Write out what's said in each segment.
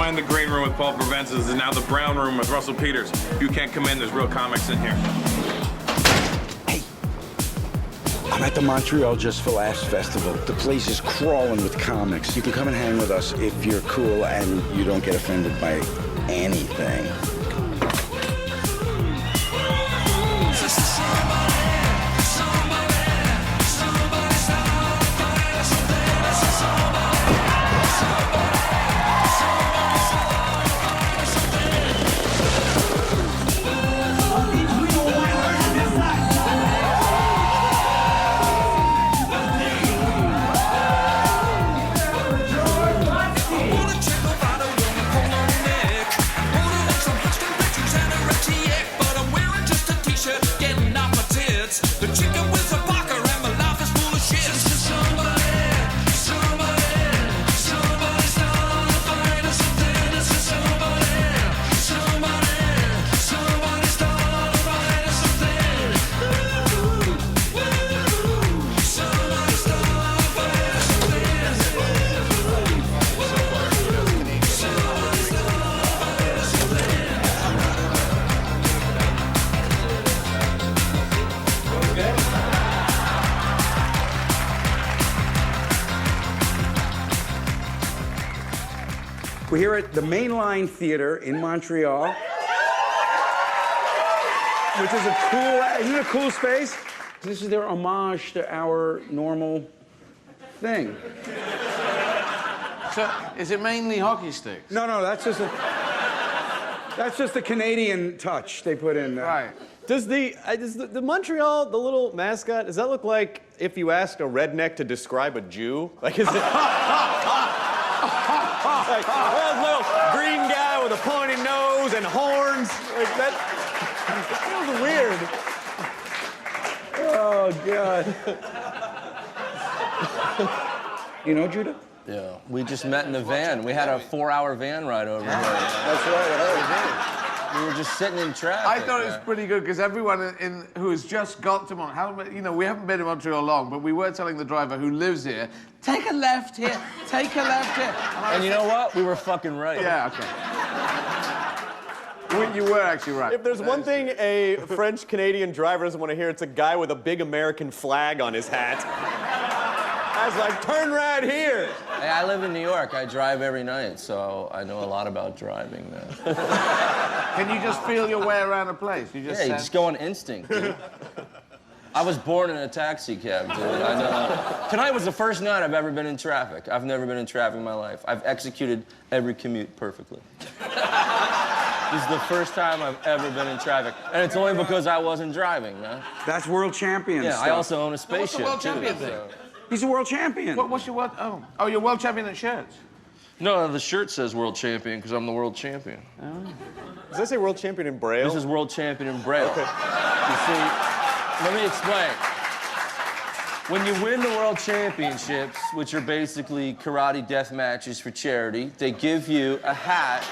behind the green room with Paul Provenza is now the brown room with Russell Peters. You can't come in, there's real comics in here. Hey, I'm at the Montreal Just for Laughs Festival. The place is crawling with comics. You can come and hang with us if you're cool and you don't get offended by anything. We're here at the Mainline Theater in Montreal, which is a cool, isn't it a cool space? This is their homage to our normal thing. So, is it mainly hockey sticks? No, that's just a Canadian touch they put in there. Right. Does the Montreal, the little mascot, does that look like if you asked a redneck to describe a Jew? Like, is it... Like, well, a little green guy with a pointy nose and horns. Like, that feels weird. Oh, God. You know Judah? Yeah, we just met in the van. We had a 4-hour van ride over here. That's right. We were just sitting in traffic. I thought it was pretty good because everyone who has just got to Montreal, you know, we haven't been in Montreal long, but we were telling the driver who lives here, take a left here, take a left here. And you know what? We were fucking right. Yeah, okay. You were actually right. If there's one thing a French-Canadian driver doesn't want to hear, it's a guy with a big American flag on his hat. I was like, turn right here. Hey, I live in New York. I drive every night, so I know a lot about driving, man. Can you just feel your way around a place? You just go on instinct, dude. I was born in a taxi cab, dude. I know. Tonight was the first night I've ever been in traffic. I've never been in traffic in my life. I've executed every commute perfectly. This is the first time I've ever been in traffic, and it's only because I wasn't driving, man. That's world champion stuff. I also own a What's spaceship, the world too. champion thing? He's a world champion. What's your world? Oh, you're world champion at shirts. No, the shirt says world champion because I'm the world champion. Oh. Does that say world champion in Braille? This is world champion in Braille. Okay. You see, let me explain. When you win the world championships, which are basically karate death matches for charity, they give you a hat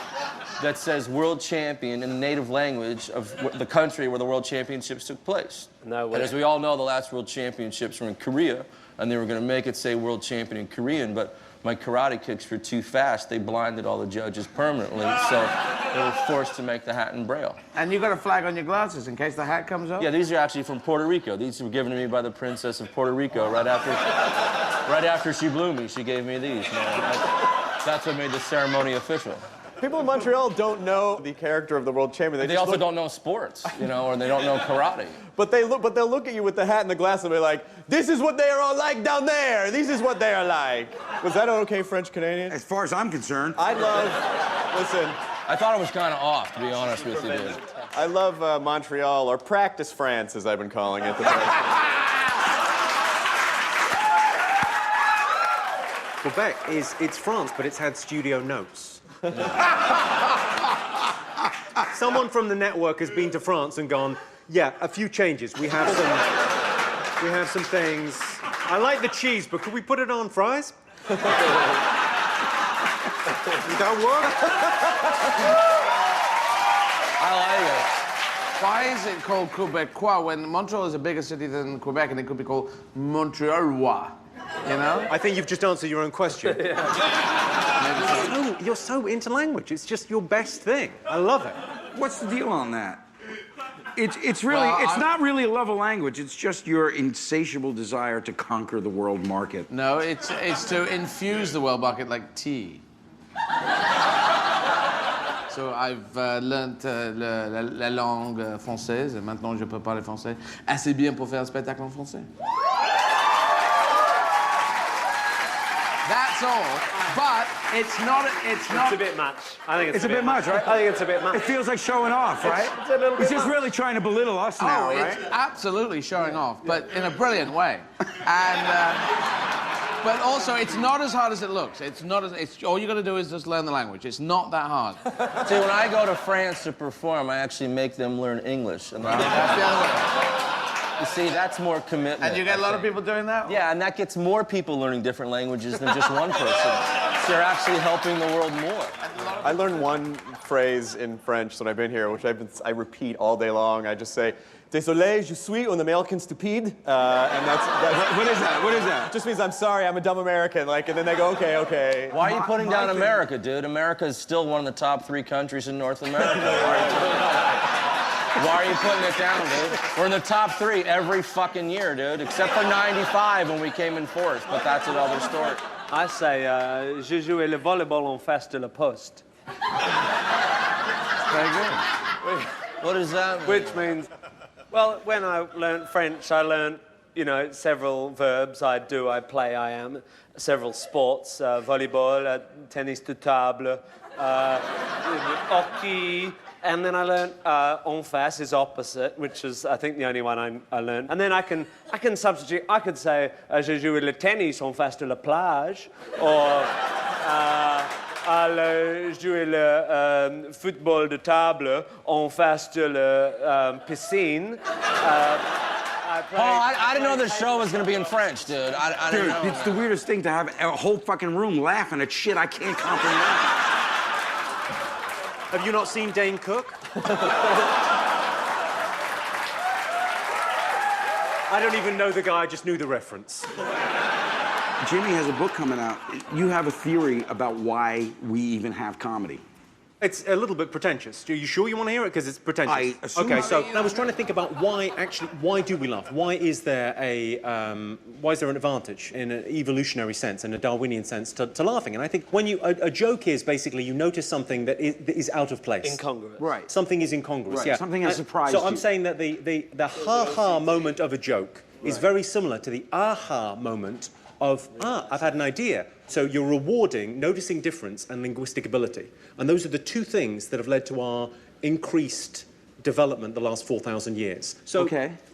that says world champion in the native language of the country where the world championships took place. And as we all know, the last world championships were in Korea, and they were going to make it say world champion in Korean, but my karate kicks were too fast. They blinded all the judges permanently, so they were forced to make the hat in Braille. And you got a flag on your glasses in case the hat comes off? Yeah, these are actually from Puerto Rico. These were given to me by the Princess of Puerto Rico right after she blew me. She gave me these. That's what made the ceremony official. People in Montreal don't know the character of the world champion. They also don't know sports, you know, or they don't know karate. But they'll look at you with the hat and the glasses and be like, "This is what they are all like down there. This is what they are like." Was that okay, French Canadian? As far as I'm concerned. Listen. I thought it was kind of off, to be honest with you, dude. I love Montreal, or Practice France, as I've been calling it. Quebec it's France, but it's had studio notes. Someone from the network has been to France and gone, yeah, a few changes. We have some things. I like the cheese, but could we put it on fries? Would that work? I like it. Why is it called Quebecois when Montreal is a bigger city than Quebec and it could be called Montrealois? You know? I think you've just answered your own question. Yeah. You're so into language. It's just your best thing. I love it. What's the deal on that? It's really, Well, it's not really a love of language. It's just your insatiable desire to conquer the world market. No, it's to infuse the world market like tea. So I've learnt la langue française, et maintenant je peux parler français assez bien pour faire un spectacle en français. That's all, but it's not. It's a bit much. I think It's a bit much, right? I think it's a bit much. It feels like showing off, right? It's a little bit It's just much. really trying to belittle us now, Oh, right? it's absolutely showing off, but in a brilliant way. And but also, it's not as hard as it looks. It's not as. It's all you got to do is just learn the language. It's not that hard. See, when I go to France to perform, I actually make them learn English. And that's the other way. You see, that's more commitment. And you get a lot of people doing that? Yeah, and that gets more people learning different languages than just one person. So you're actually helping the world more. I learned one phrase in French when I've been here, which I repeat all day long. I just say, "Désolé, je suis un Américain stupide," and that's What is that? What is that? It just means I'm sorry, I'm a dumb American. Like, and then they go, okay, okay. Why are you putting down America, dude? America is still one of the top 3 countries in North America. Why are you putting it down, dude? We're in the top 3 every fucking year, dude, except for '95 when we came in 4th, but that's another story. I say, je jouais le volleyball en face de la poste. Very good. What does that mean? Which means, well, when I learned French, I learned, you know, several verbs. I do, I play, I am. Several sports, volleyball, tennis de table, hockey. And then I learned en face is opposite, which is, I think, the only one I learned. And then I can substitute. I could say, je joue le tennis en face de la plage, or I'll jouer le football de table en face de la piscine. I didn't know this show was gonna be in French, dude. I didn't Dude, know. it's the weirdest thing to have a whole fucking room laughing at shit I can't comprehend. Have you not seen Dane Cook? I don't even know the guy, I just knew the reference. Jimmy has a book coming out. You have a theory about why we even have comedy. It's a little bit pretentious. Are you sure you want to hear it? Because it's pretentious. I assume- Okay, so I was trying to think about why do we laugh? Why is there an advantage in an evolutionary sense, in a Darwinian sense, to laughing? And I think when a joke is basically you notice something that is out of place. Incongruous. Right. Something is incongruous, Right, yeah. something has surprised So I'm you. saying that the ha-ha moment of a joke is very similar to the aha moment of, I've had an idea. So you're rewarding noticing difference and linguistic ability. And those are the 2 things that have led to our increased development the last 4,000 years. So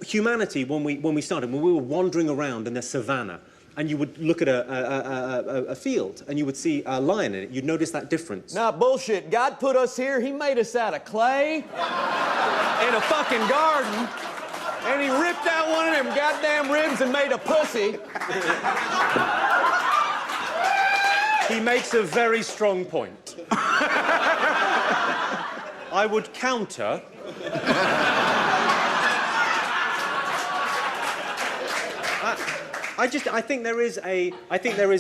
humanity, when we started, when we were wandering around in the savannah, and you would look at a field and you would see a lion in it, you'd notice that difference. Nah, bullshit. God put us here. He made us out of clay in a fucking garden, and he ripped out one of them goddamn ribs and made a pussy. He makes a very strong point. I would counter. I think there is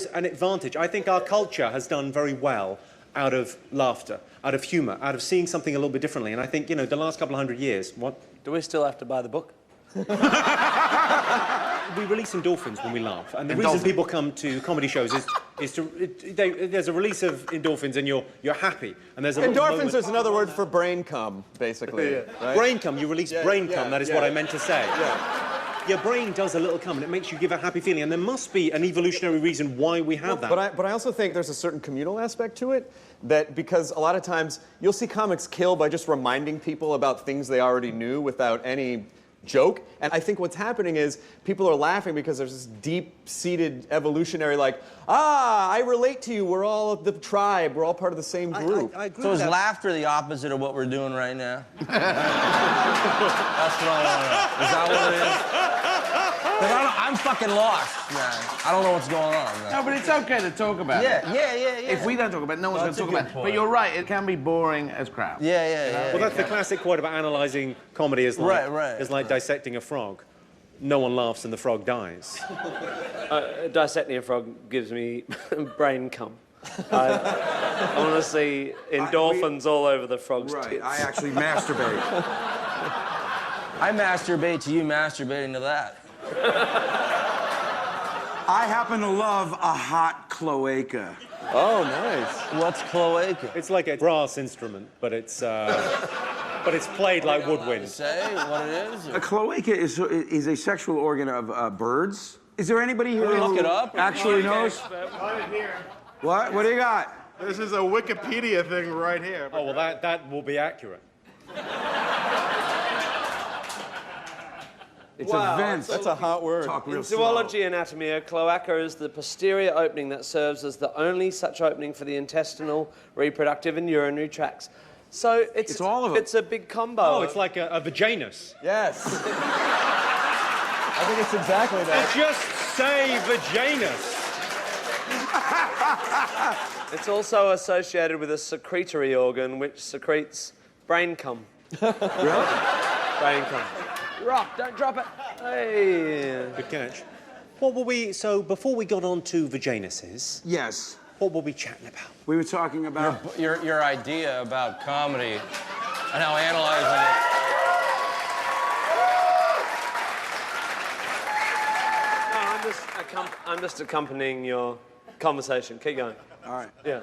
an advantage. I think our culture has done very well out of laughter, out of humor, out of seeing something a little bit differently. And I think, you know, the last couple of 100 years, what? Do we still have to buy the book? We release endorphins when we laugh, and the reason people come to comedy shows there's a release of endorphins, and you're happy, and there's a Endorphins is another word for brain cum, basically. Right? brain cum. You release brain cum. That is what I meant to say. Yeah. Your brain does a little cum, and it makes you give a happy feeling, and there must be an evolutionary reason why we have that. But I also think there's a certain communal aspect to it, that because a lot of times you'll see comics kill by just reminding people about things they already knew without any joke. And I think what's happening is people are laughing because there's this deep-seated evolutionary, like, I relate to you. We're all the tribe. We're all part of the same group. I agree So with is that. laughter the opposite of what we're doing right now? That's what I want to know. Is that what it is? 'Cause I'm fucking lost, man. I don't know what's going on, man. No, but it's okay to talk about it. Yeah. If we don't talk about it, no one's going That's to a talk good about it. point. But you're right, it can be boring as crap. Yeah. Well, that's the classic quote about analysing comedy is like, Right. is like dissecting a frog. No one laughs and the frog dies. Dissecting a frog gives me brain cum. I want to see endorphins all over the frog's Right, tits. I actually masturbate. I masturbate to you masturbating to that. I happen to love a hot cloaca. Oh, nice. What's cloaca? It's like a brass instrument, but it's played like woodwind. Say what it is? A cloaca is a sexual organ of birds. Is there anybody here Can we look who it up? actually knows? What? What do you got? This is a Wikipedia thing right here. Oh, well, that will be accurate. It's a vent. That's a hot word. Talk real In slow. zoology anatomy, a cloaca is the posterior opening that serves as the only such opening for the intestinal, reproductive, and urinary tracts. So it's all of it. It's a big combo. Oh, it's like a vaginus. Yes. I think it's exactly that. Just say vaginus. It's also associated with a secretory organ which secretes brain cum. Really? Brain cum. Rock, don't drop it. Hey. Good catch. What were we, so before we got on to vaginuses, Yes. what were we chatting about? We were talking about. Your idea about comedy and how analyzing it. No, I'm just accompanying your conversation. Keep going. All right. Yeah.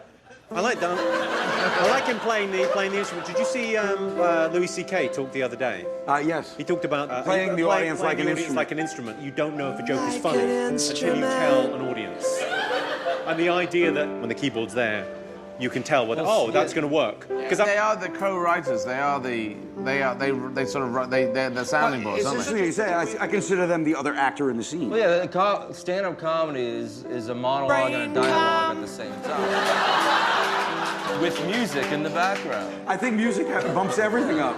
I like that. I like him playing the instrument. Did you see Louis C.K. talk the other day? Yes. He talked about Playing the audience like playing an the audience instrument. like an instrument. You don't know if a joke is funny until you tell an audience. And the idea that when the keyboard's there, you can tell whether that's going to work. Because They are the co-writers. They're the sounding boards, It's aren't interesting they? you say. I consider them the other actor in the scene. Well, yeah, stand-up comedy is a monologue and a dialogue at the same time. With music in the background. I think music bumps everything up.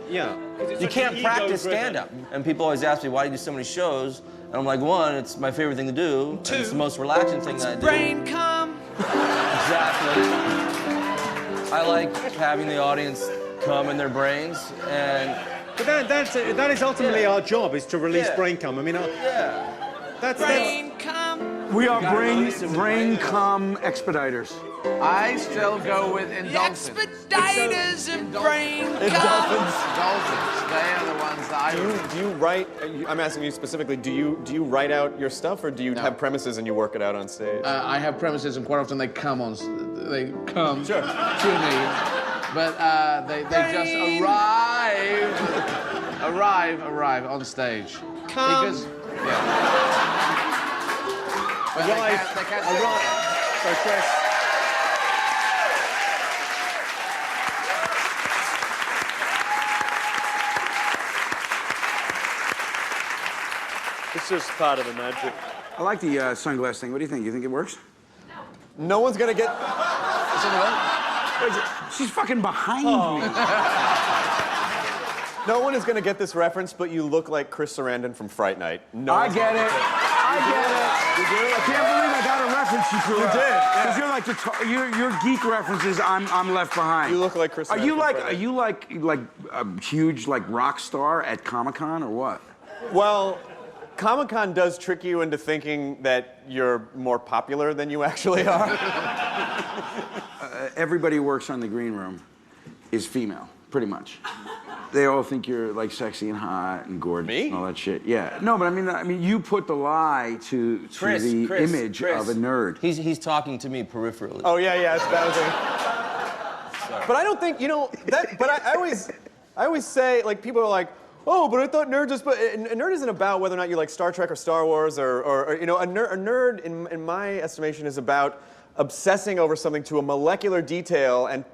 yeah. You can't practice stand-up. And people always ask me, why do you do so many shows? And I'm like, one, it's my favorite thing to do. Two, it's the most relaxing thing that I do. Brain cum. Exactly. I like having the audience come in their brains, and But that is ultimately our job, is to release Yeah. brain cum. I mean, that's cum. We are brain cum expediters. I still go with indulgence. Expediters of brain cum. Indulgence. They are the ones that I Do you write? I'm asking you specifically. Do you write out your stuff, or do you have premises and you work it out on stage? I have premises, and quite often they come to me, but they just arrive on stage. Because, but they can't So, Chris, It's just part of the magic. I like the sunglass thing. What do you think? You think it works? No one's gonna get. She's fucking behind me. No one is gonna get this reference, but you look like Chris Sarandon from Fright Night. No I one's get gonna it. I get it. You do? I can't believe I got a reference you threw. You did, yeah. Because you're like your geek references. I'm left behind. You look like Chris Are Sarandon you from like Fright are Night. you like a huge like rock star at Comic-Con or what? Well, Comic-Con does trick you into thinking that you're more popular than you actually are. Everybody who works on the green room is female, pretty much. They all think you're like sexy and hot and gorgeous Me? and all that shit. Yeah. No, but I mean, you put the lie to Chris, the image of a nerd. He's talking to me peripherally. Oh yeah, it's balancing. But I don't think that. But I always say, like, people are like, oh, but I thought nerds just. But a nerd isn't about whether or not you like Star Trek or Star Wars or a nerd in my estimation is about obsessing over something to a molecular detail and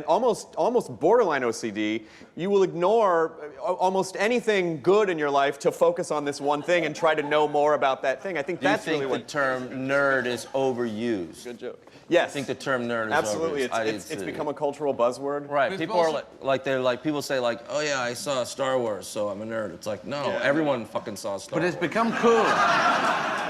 almost borderline OCD. You will ignore almost anything good in your life to focus on this one thing and try to know more about that thing. I think Do you that's think really the term nerd is overused? Good joke. Yes. I think the term nerd is absolutely. overused. It's become a cultural buzzword. Right. It's People are also- people say like, oh yeah, I saw Star Wars, so I'm a nerd. It's like, no, everyone fucking saw Star But Wars. it's become cooler.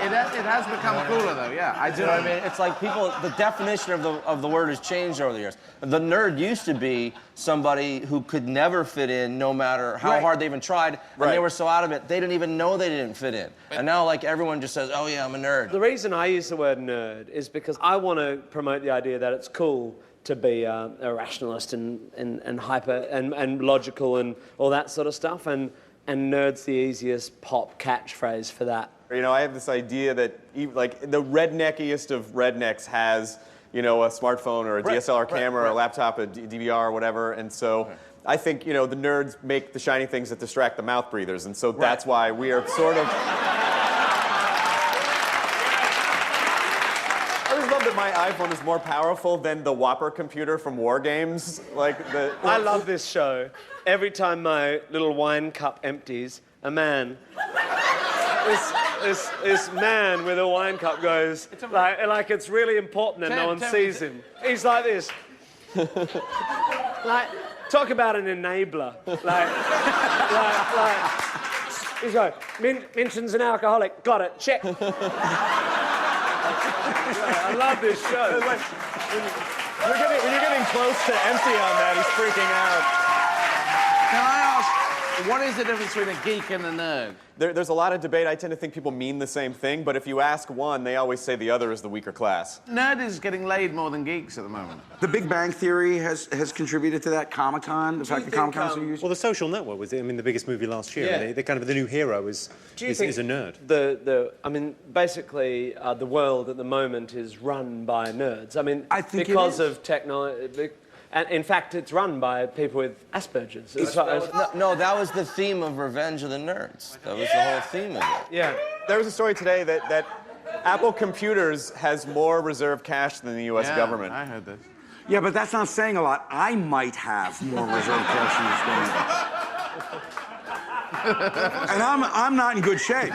It has become cooler, though, yeah. I do. You know what I mean? It's like people, the definition of the word has changed over the years. The nerd used to be somebody who could never fit in no matter how hard they even tried, and they were so out of it, they didn't even know they didn't fit in. And now, like, everyone just says, oh, yeah, I'm a nerd. The reason I use the word nerd is because I want to promote the idea that it's cool to be a rationalist and hyper and logical and all that sort of stuff, and nerd's the easiest pop catchphrase for that. You know, I have this idea that like the redneckiest of rednecks has, you know, a smartphone or a DSLR camera or a laptop, a DVR or whatever, and so I think, you know, the nerds make the shiny things that distract the mouth breathers, and so that's why we are sort of... I always love that my iPhone is more powerful than the Whopper computer from War Games. Like the... I love this show. Every time my little wine cup empties, a man... This man with a wine cup goes, like it's really important and no one sees him. He's like this. Like, talk about an enabler. Like, he's going, Minchin's an alcoholic. Got it, check. I love this show. When you're getting close to empty on that, he's freaking out. Can I ask, what is the difference between a geek and a nerd? There's a lot of debate. I tend to think people mean the same thing, but if you ask one, they always say the other is the weaker class. Nerd is getting laid more than geeks at the moment. The Big Bang Theory has contributed to that. Comic-Con, the fact that Comic-Con is so used. Well, The Social Network was, I mean, the biggest movie last year. Yeah. The kind of the new hero is a nerd. I mean, basically, the world at the moment is run by nerds. I mean, I think because of technology. And in fact, it's run by people with Asperger's. No, that was the theme of Revenge of the Nerds. That was the whole theme of it. Yeah. There was a story today that Apple Computers has more reserve cash than the U.S. government. I heard this. Yeah, but that's not saying a lot. I might have more reserve cash in this game. And I'm not in good shape.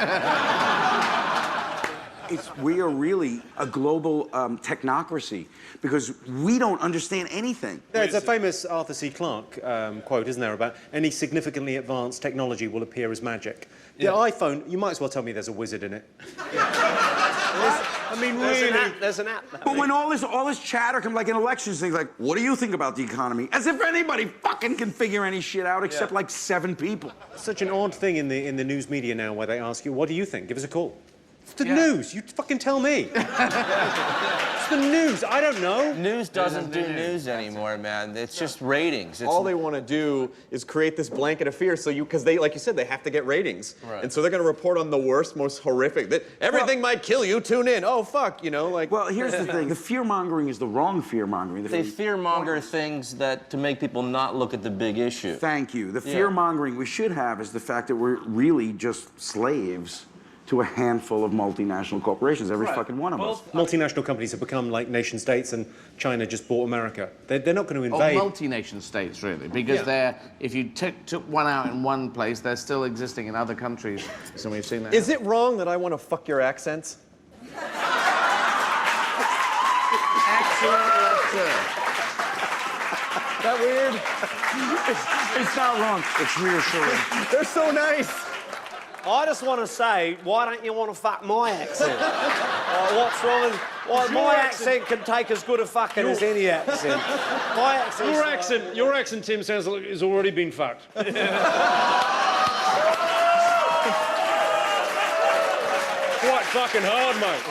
We are really a global technocracy because we don't understand anything. There's a famous Arthur C. Clarke quote, isn't there, about any significantly advanced technology will appear as magic. The iPhone, you might as well tell me there's a wizard in it. I mean, really. There's an app. But when all this chatter comes, like in elections, things like, what do you think about the economy? As if anybody fucking can figure any shit out except like 7 people. Such an odd thing in the news media now where they ask you, what do you think? Give us a call. It's the news. You fucking tell me. It's the news. I don't know. News doesn't do news anymore, man. It's just ratings. All they want to do is create this blanket of fear, because they, like you said, they have to get ratings, and so they're going to report on the worst, most horrific. That everything might kill you. Tune in. Oh fuck, you know, like. Well, here's the thing: the fear mongering is the wrong fear mongering. They fear monger things to make people not look at the big issue. Thank you. The fear mongering we should have is the fact that we're really just slaves to a handful of multinational corporations, every fucking one of us. Multinational companies have become like nation states, and China just bought America. They're not going to invade. Multi-nation states, really, because if you took one out in one place, they're still existing in other countries. So we've seen that. Is it wrong that I want to fuck your accents? Excellent answer. Is that weird? It's not wrong. It's reassuring. They're so nice. I just want to say, why don't you want to fuck my accent? What's wrong with... Well, my accent can take as good a fucking as any accent. My accent... Your accent, Tim, sounds like it's already been fucked. Quite fucking hard, mate.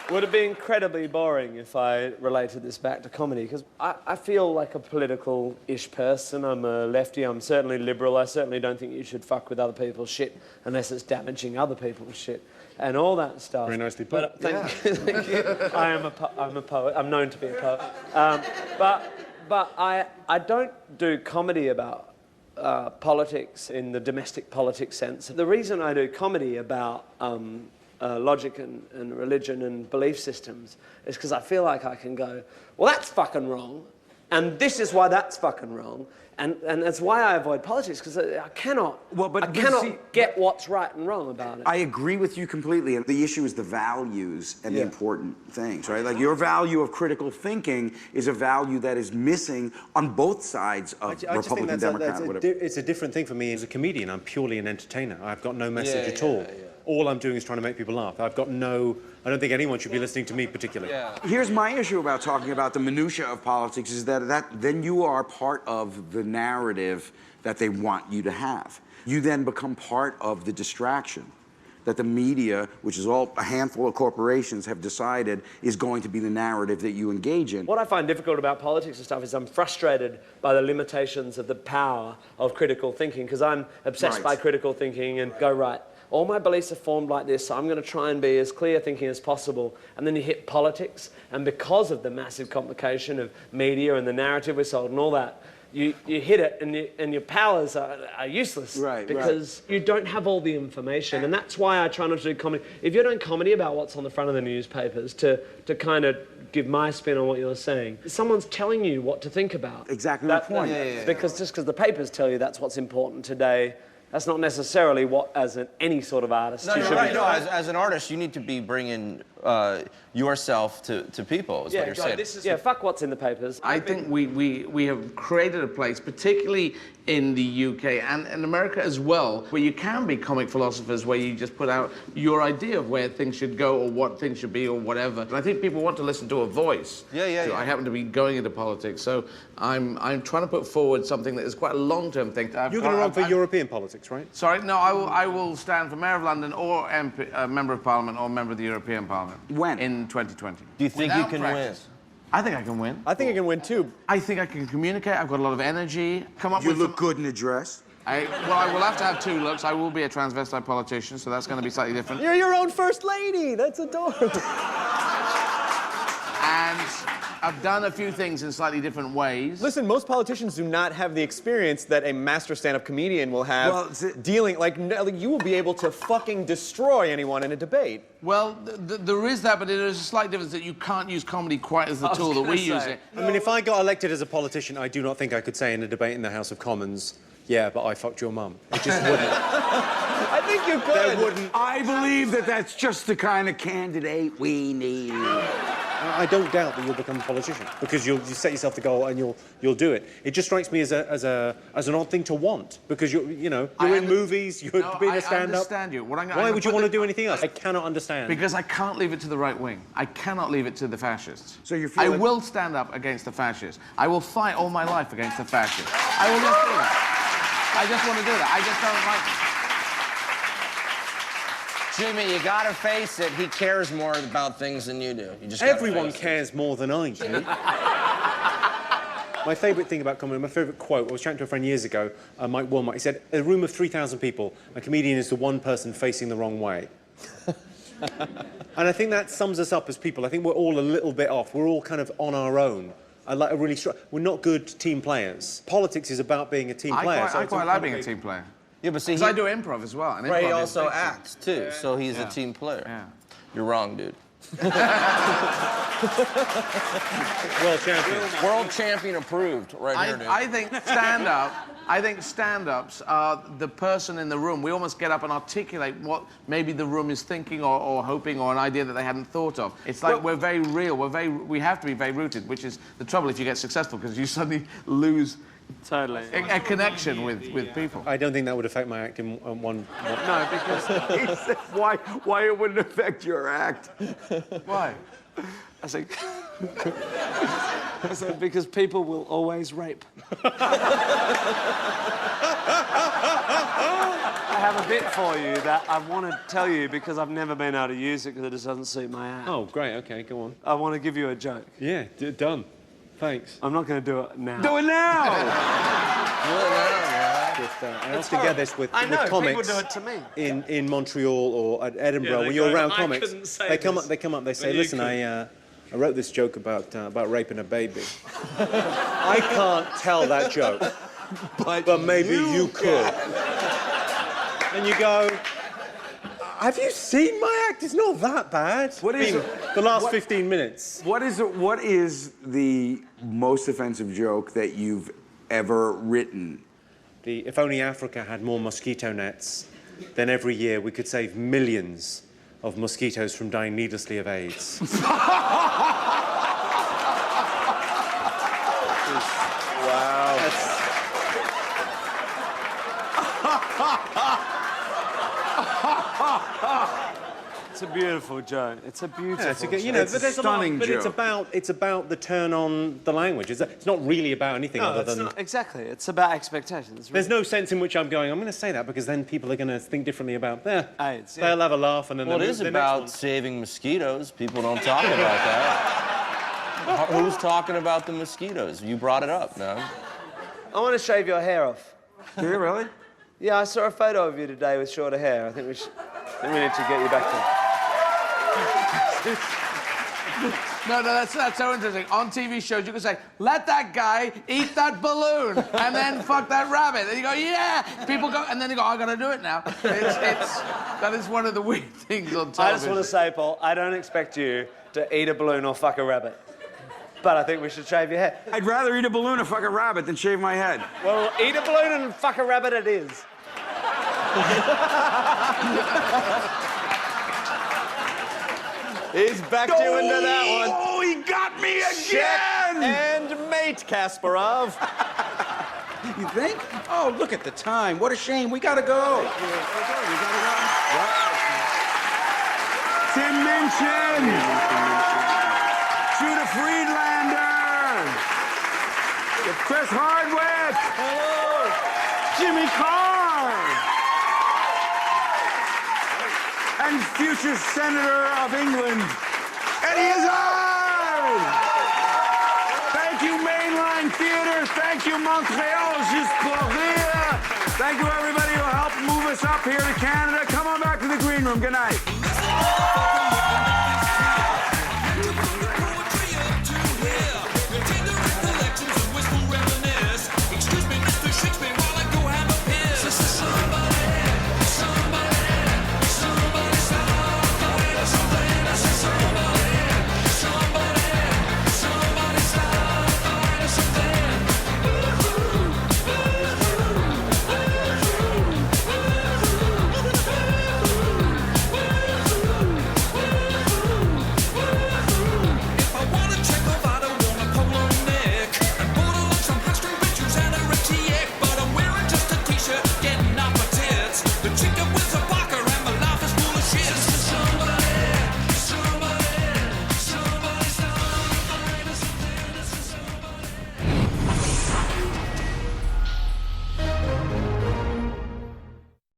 Would it be incredibly boring if I related this back to comedy? Because I feel like a political-ish person. I'm a lefty. I'm certainly liberal. I certainly don't think you should fuck with other people's shit unless it's damaging other people's shit and all that stuff. Very nicely put. Thank you. I'm a poet. I'm known to be a poet. But I don't do comedy about politics in the domestic politics sense. The reason I do comedy about logic and religion and belief systems is because I feel like I can go, well, that's fucking wrong, and this is why that's fucking wrong, And that's why I avoid politics, because I cannot, see, get what's right and wrong about it. I agree with you completely. And the issue is the values and the important things, right? Like your value of critical thinking is a value that is missing on both sides of Republican, Democrat, whatever. It's a different thing for me as a comedian. I'm purely an entertainer. I've got no message at all. All I'm doing is trying to make people laugh. I don't think anyone should be listening to me particularly. Here's my issue about talking about the minutia of politics is that then you are part of the narrative that they want you to have. You then become part of the distraction that the media, which is all a handful of corporations, have decided is going to be the narrative that you engage in. What I find difficult about politics and stuff is I'm frustrated by the limitations of the power of critical thinking, because I'm obsessed by critical thinking and go, right, all my beliefs are formed like this, so I'm going to try and be as clear thinking as possible. And then you hit politics, and because of the massive complication of media and the narrative we're sold and all that, you hit it, and your powers are useless. Because you don't have all the information. And that's why I try not to do comedy. If you're doing comedy about what's on the front of the newspapers, to kind of give my spin on what you're saying, someone's telling you what to think about. Exactly my point. Because just because the papers tell you that's what's important today, that's not necessarily what, as any sort of artist, you should be doing. No, as an artist, you need to be bringing yourself to people, is what you're saying. Fuck what's in the papers. I think we have created a place, particularly in the UK and in America as well, where you can be comic philosophers, where you just put out your idea of where things should go or what things should be or whatever. And I think people want to listen to a voice. So I happen to be going into politics, so I'm trying to put forward something that is quite a long-term thing. You're going to run for European politics, right? Sorry, no, I will stand for Mayor of London or MP, Member of Parliament or Member of the European Parliament. When? In 2020. Do you think you can win? I think I can win. I think I can win too. I think I can communicate. I've got a lot of energy. You look good in a dress. I will have to have two looks. I will be a transvestite politician, so that's going to be slightly different. You're your own first lady. That's adorable. And I've done a few things in slightly different ways. Listen, most politicians do not have the experience that a master stand-up comedian will have dealing, like, you will be able to fucking destroy anyone in a debate. Well, there is that, but there is a slight difference that you can't use comedy quite as the tool that we use it. I mean, if I got elected as a politician, I do not think I could say in a debate in the House of Commons, yeah, but I fucked your mum. It just wouldn't. I think you could. That wouldn't. I believe that that's just the kind of candidate we need. I don't doubt that you'll become a politician because you set yourself the goal and you'll do it. It just strikes me as an odd thing to want because you're in movies, you're being a stand-up. I understand you. Why would you want to do anything else? I cannot understand. Because I can't leave it to the right wing. I cannot leave it to the fascists. So you feel I will stand up against the fascists. I will fight all my life against the fascists. I will just do that. I just want to do that. I just don't like it. Jimmy, you gotta face it, he cares more about things than you do. Everyone cares more than I do. My favourite thing about comedy, my favourite quote, I was chatting to a friend years ago, Mike Wilmot, he said, a room of 3,000 people, a comedian is the one person facing the wrong way. And I think that sums us up as people. I think we're all a little bit off. We're all kind of on our own. We're not good team players. Politics is about being a team player. I quite like being a team player. Yeah, but see, because I do improv as well. And Ray improv also acts too, so he's a team player. Yeah. You're wrong, dude. World champion. World champion approved, right here, dude. I think stand-ups are the person in the room. We almost get up and articulate what maybe the room is thinking or hoping or an idea that they hadn't thought of. It's like we're very real. We have to be very rooted, which is the trouble if you get successful because you suddenly lose a connection with people. I don't think that would affect my act in one. No, because he said, why it wouldn't affect your act? Why? I said, because people will always rape. I have a bit for you that I want to tell you because I've never been able to use it because it just doesn't suit my act. Oh, great. Okay, go on. I want to give you a joke. Yeah, done. Thanks. I'm not going to do it now. Do it now! I often get this with comics. People do it to me. In Montreal or at Edinburgh, when you're around comics, they come up, they say, listen, I wrote this joke about raping a baby. I can't tell that joke, but maybe you could. And you go, have you seen my act? It's not that bad. What is the last 15 minutes? What is the most offensive joke that you've ever written. If only Africa had more mosquito nets, then every year we could save millions of mosquitoes from dying needlessly of AIDS. Wow. It's a beautiful joke. It's a beautiful Yeah, it's a, joke. you know, It's but a there's a lot, stunning but joke. it's about the turn on the language. It's not really about anything other than. Exactly. It's about expectations. There's no sense in which I'm going, I'm going to say that because then people are going to think differently about that. AIDS. They'll have a laugh and then Well, it they'll is move to the next about one. saving mosquitoes. People don't talk about that. Who's talking about the mosquitoes? You brought it up, man. I want to shave your hair off. Do you really? Yeah, I saw a photo of you today with shorter hair. I think we need to get you back to. No, that's so interesting. On TV shows, you can say, let that guy eat that balloon and then fuck that rabbit. And you go, yeah! People go, and then they go, I gotta do it now. That is one of the weird things on television. I just want to say, Paul, I don't expect you to eat a balloon or fuck a rabbit. But I think we should shave your hair. I'd rather eat a balloon or fuck a rabbit than shave my head. Well, eat a balloon and fuck a rabbit it is. He's backed you into that one. Oh, he got me Check again! and mate, Kasparov. You think? Oh, look at the time. What a shame. We gotta go. We gotta go. Tim Minchin. Judah Friedlander. Chris Hardwick. Hello. Jimmy Carr. And future Senator of England, Eddie Izzard. Thank you, Mainline Theater. Thank you, Montreal, Juste pour rire. Thank you, everybody who helped move us up here to Canada. Come on back to the green room. Good night.